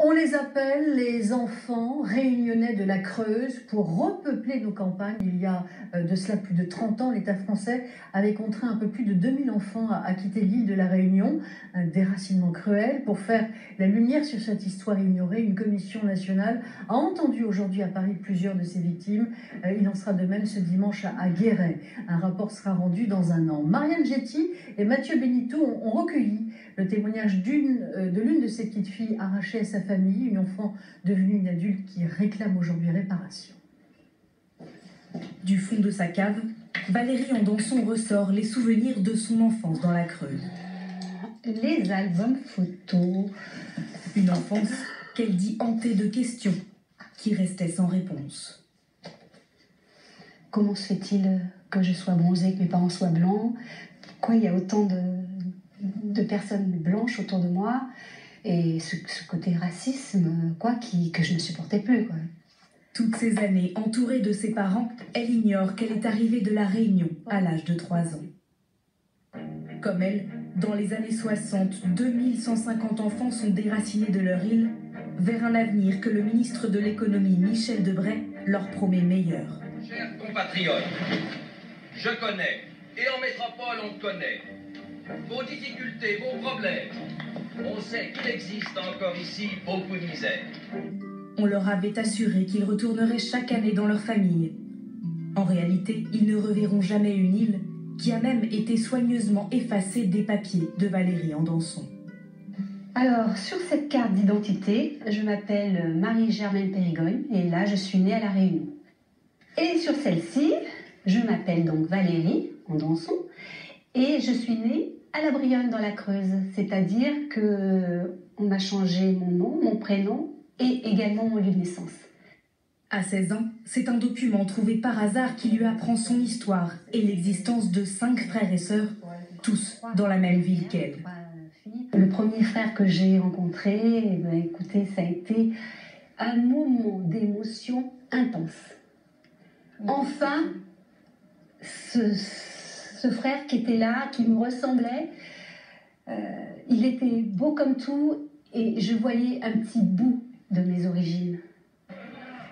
On les appelle les enfants réunionnais de la Creuse pour repeupler nos campagnes. Il y a de cela plus de 30 ans, l'État français avait contraint un peu plus de 2000 enfants à quitter l'île de la Réunion. Un déracinement cruel. Pour faire la lumière sur cette histoire ignorée, une commission nationale a entendu aujourd'hui à Paris plusieurs de ces victimes. Il en sera de même ce dimanche à Guéret. Un rapport sera rendu dans un an. Marianne Jetty et Mathieu Benito ont recueilli le témoignage de l'une de ces petites filles arrachées à sa famille, une enfant devenue une adulte qui réclame aujourd'hui réparation. Du fond de sa cave, Valérie Andanson ressort les souvenirs de son enfance dans la Creuse. Les albums photos. Une enfance qu'elle dit hantée de questions qui restaient sans réponse. Comment se fait-il que je sois bronzée, que mes parents soient blancs? Pourquoi il y a autant de personnes blanches autour de moi? Et ce côté racisme, que je ne supportais plus, quoi. Toutes ces années, entourée de ses parents, elle ignore qu'elle est arrivée de la Réunion à l'âge de 3 ans. Comme elle, dans les années 60, 2150 enfants sont déracinés de leur île vers un avenir que le ministre de l'économie, Michel Debré, leur promet meilleur. Chers compatriotes, je connais, et en métropole on connaît, vos difficultés, vos problèmes. On sait qu'il existe encore ici beaucoup de misère. On leur avait assuré qu'ils retourneraient chaque année dans leur famille. En réalité, ils ne reverront jamais une île qui a même été soigneusement effacée des papiers de Valérie Andanson. Alors, sur cette carte d'identité, je m'appelle Marie-Germaine Périgogne et là, je suis née à La Réunion. Et sur celle-ci, je m'appelle donc Valérie Andanson et je suis née à La Brionne dans la Creuse, c'est-à-dire qu'on m'a changé mon nom, mon prénom et également mon lieu de naissance. À 16 ans, c'est un document trouvé par hasard qui lui apprend son histoire et l'existence de 5 frères et sœurs, tous dans la même ville qu'elle. Le premier frère que j'ai rencontré, écoutez, ça a été un moment d'émotion intense. Enfin, ce frère qui était là, qui me ressemblait, il était beau comme tout et je voyais un petit bout de mes origines.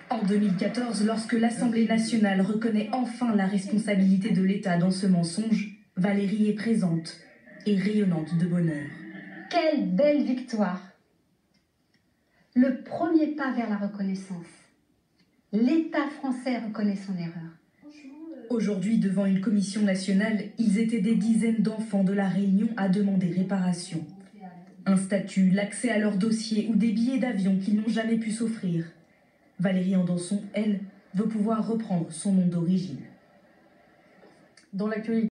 En 2014, lorsque l'Assemblée nationale reconnaît enfin la responsabilité de l'État dans ce mensonge, Valérie est présente et rayonnante de bonheur. Quelle belle victoire! Le premier pas vers la reconnaissance. L'État français reconnaît son erreur. Aujourd'hui, devant une commission nationale, ils étaient des dizaines d'enfants de la Réunion à demander réparation. Un statut, l'accès à leur dossier ou des billets d'avion qu'ils n'ont jamais pu s'offrir. Valérie Andanson, elle, veut pouvoir reprendre son nom d'origine. Dans l'actualité,